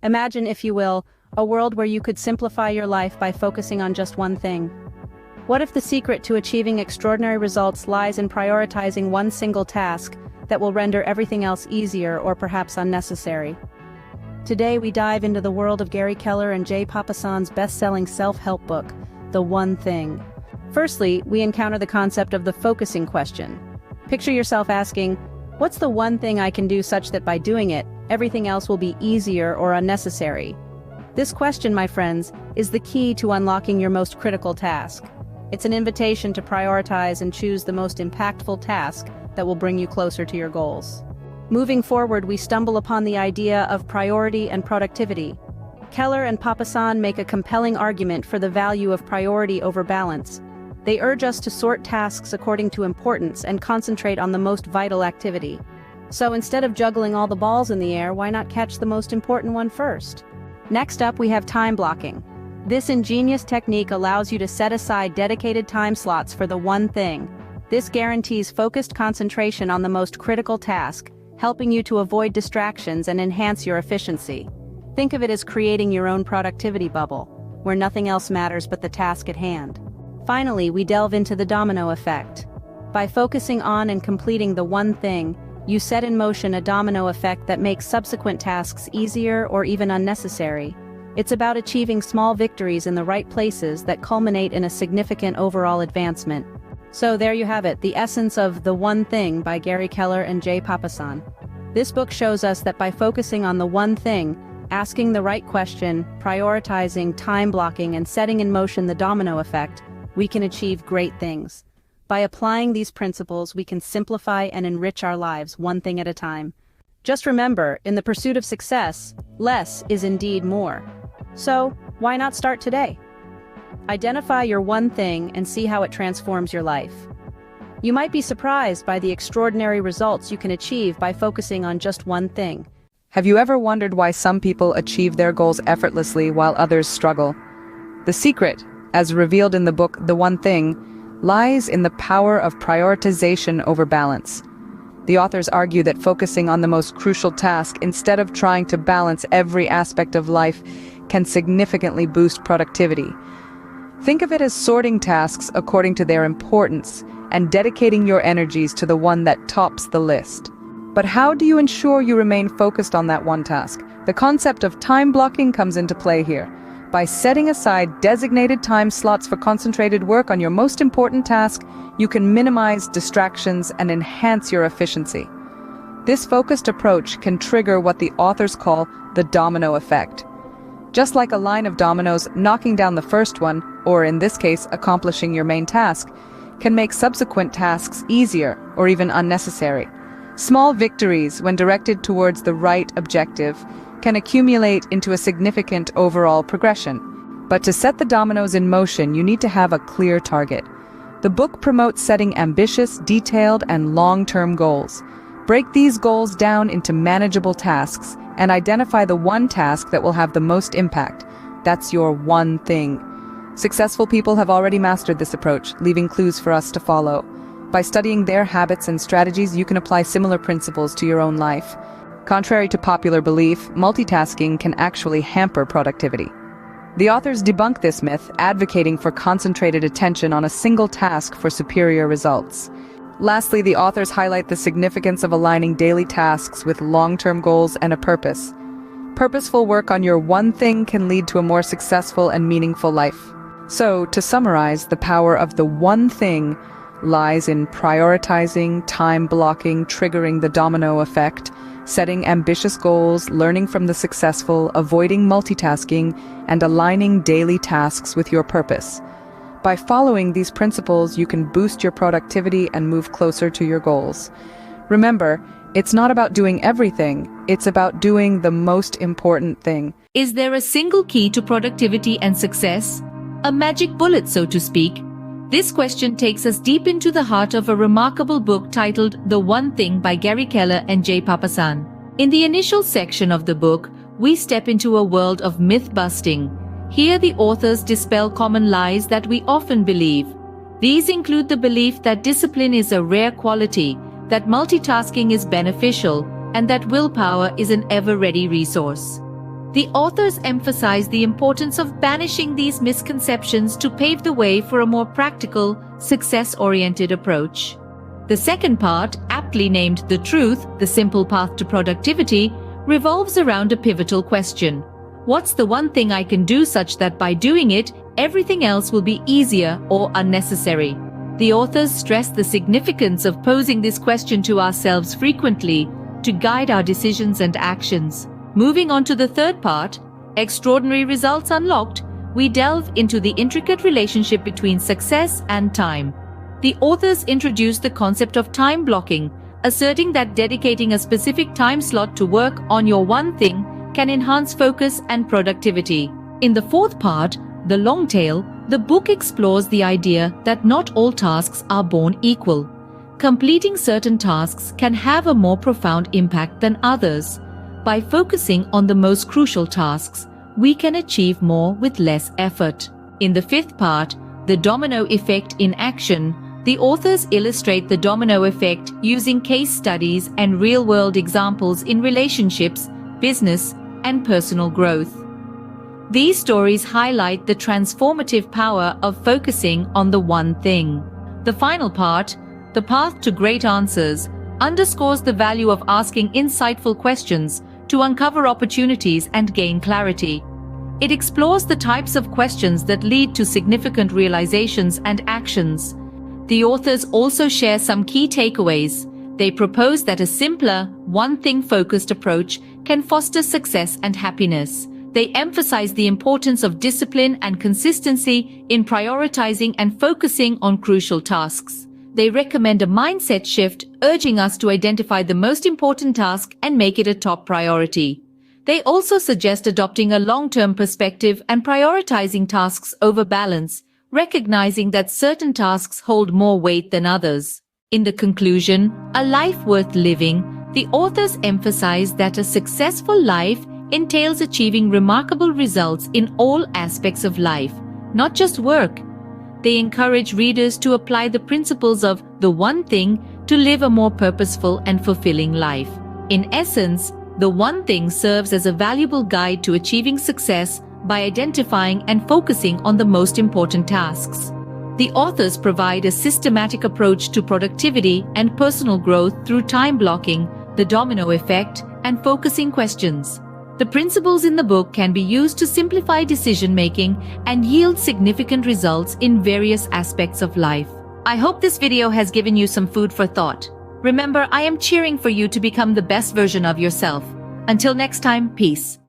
Imagine, if you will, a world where you could simplify your life by focusing on just one thing. What if the secret to achieving extraordinary results lies in prioritizing one single task that will render everything else easier or perhaps unnecessary? Today we dive into the world of Gary Keller and Papasan's best-selling self-help book, The One Thing. Firstly, we encounter the concept of the focusing question. Picture yourself asking, what's the one thing I can do such that by doing it, everything else will be easier or unnecessary? This question, my friends, is the key to unlocking your most critical task. It's an invitation to prioritize and choose the most impactful task that will bring you closer to your goals. Moving forward, we stumble upon the idea of priority and productivity. Keller and Papasan make a compelling argument for the value of priority over balance. They urge us to sort tasks according to importance and concentrate on the most vital activity. So instead of juggling all the balls in the air, why not catch the most important one first? Next up, we have time blocking. This ingenious technique allows you to set aside dedicated time slots for the one thing. This guarantees focused concentration on the most critical task, helping you to avoid distractions and enhance your efficiency. Think of it as creating your own productivity bubble, where nothing else matters but the task at hand. Finally, we delve into the domino effect. By focusing on and completing the one thing, you set in motion a domino effect that makes subsequent tasks easier or even unnecessary. It's about achieving small victories in the right places that culminate in a significant overall advancement. So there you have it, the essence of The One Thing by Gary Keller and Papasan. This book shows us that by focusing on the one thing, asking the right question, prioritizing, time blocking, and setting in motion the domino effect, we can achieve great things. By applying these principles, we can simplify and enrich our lives one thing at a time. Just remember, in the pursuit of success, less is indeed more. So, why not start today? Identify your one thing and see how it transforms your life. You might be surprised by the extraordinary results you can achieve by focusing on just one thing. Have you ever wondered why some people achieve their goals effortlessly while others struggle? The secret, as revealed in the book The One Thing, lies in the power of prioritization over balance. The authors argue that focusing on the most crucial task instead of trying to balance every aspect of life can significantly boost productivity. Think of it as sorting tasks according to their importance and dedicating your energies to the one that tops the list. But how do you ensure you remain focused on that one task? The concept of time blocking comes into play here. By setting aside designated time slots for concentrated work on your most important task, you can minimize distractions and enhance your efficiency. This focused approach can trigger what the authors call the domino effect. Just like a line of dominoes, knocking down the first one, or in this case, accomplishing your main task, can make subsequent tasks easier or even unnecessary. Small victories, when directed towards the right objective, can accumulate into a significant overall progression. But to set the dominoes in motion, you need to have a clear target. The book promotes setting ambitious, detailed, and long-term goals. Break these goals down into manageable tasks and identify the one task that will have the most impact. That's your one thing. Successful people have already mastered this approach, leaving clues for us to follow. By studying their habits and strategies, you can apply similar principles to your own life. Contrary to popular belief, multitasking can actually hamper productivity. The authors debunk this myth, advocating for concentrated attention on a single task for superior results. Lastly, the authors highlight the significance of aligning daily tasks with long-term goals and a purpose. Purposeful work on your one thing can lead to a more successful and meaningful life. So, to summarize, the power of the one thing lies in prioritizing, time blocking, triggering the domino effect, setting ambitious goals, learning from the successful, avoiding multitasking, and aligning daily tasks with your purpose. By following these principles, you can boost your productivity and move closer to your goals. Remember, it's not about doing everything, it's about doing the most important thing. Is there a single key to productivity and success? A magic bullet, so to speak? This question takes us deep into the heart of a remarkable book titled The One Thing by Gary Keller and Papasan. In the initial section of the book, we step into a world of myth-busting. Here the authors dispel common lies that we often believe. These include the belief that discipline is a rare quality, that multitasking is beneficial, and that willpower is an ever-ready resource. The authors emphasize the importance of banishing these misconceptions to pave the way for a more practical, success-oriented approach. The second part, aptly named The Truth, the Simple Path to Productivity, revolves around a pivotal question. What's the one thing I can do such that by doing it, everything else will be easier or unnecessary? The authors stress the significance of posing this question to ourselves frequently to guide our decisions and actions. Moving on to the third part, Extraordinary Results Unlocked, we delve into the intricate relationship between success and time. The authors introduce the concept of time blocking, asserting that dedicating a specific time slot to work on your one thing can enhance focus and productivity. In the fourth part, The Long Tail, the book explores the idea that not all tasks are born equal. Completing certain tasks can have a more profound impact than others. By focusing on the most crucial tasks, we can achieve more with less effort. In the fifth part, The Domino Effect in Action, the authors illustrate the domino effect using case studies and real-world examples in relationships, business, and personal growth. These stories highlight the transformative power of focusing on the one thing. The final part, The Path to Great Answers, underscores the value of asking insightful questions to uncover opportunities and gain clarity. It explores the types of questions that lead to significant realizations and actions. The authors also share some key takeaways. They propose that a simpler, one-thing focused approach can foster success and happiness. They emphasize the importance of discipline and consistency in prioritizing and focusing on crucial tasks. They recommend a mindset shift, urging us to identify the most important task and make it a top priority. They also suggest adopting a long-term perspective and prioritizing tasks over balance, recognizing that certain tasks hold more weight than others. In the conclusion, A Life Worth Living, the authors emphasize that a successful life entails achieving remarkable results in all aspects of life, not just work. They encourage readers to apply the principles of the one thing to live a more purposeful and fulfilling life. In essence, the one thing serves as a valuable guide to achieving success by identifying and focusing on the most important tasks. The authors provide a systematic approach to productivity and personal growth through time blocking, the domino effect, and focusing questions. The principles in the book can be used to simplify decision-making and yield significant results in various aspects of life. I hope this video has given you some food for thought. Remember, I am cheering for you to become the best version of yourself. Until next time, peace.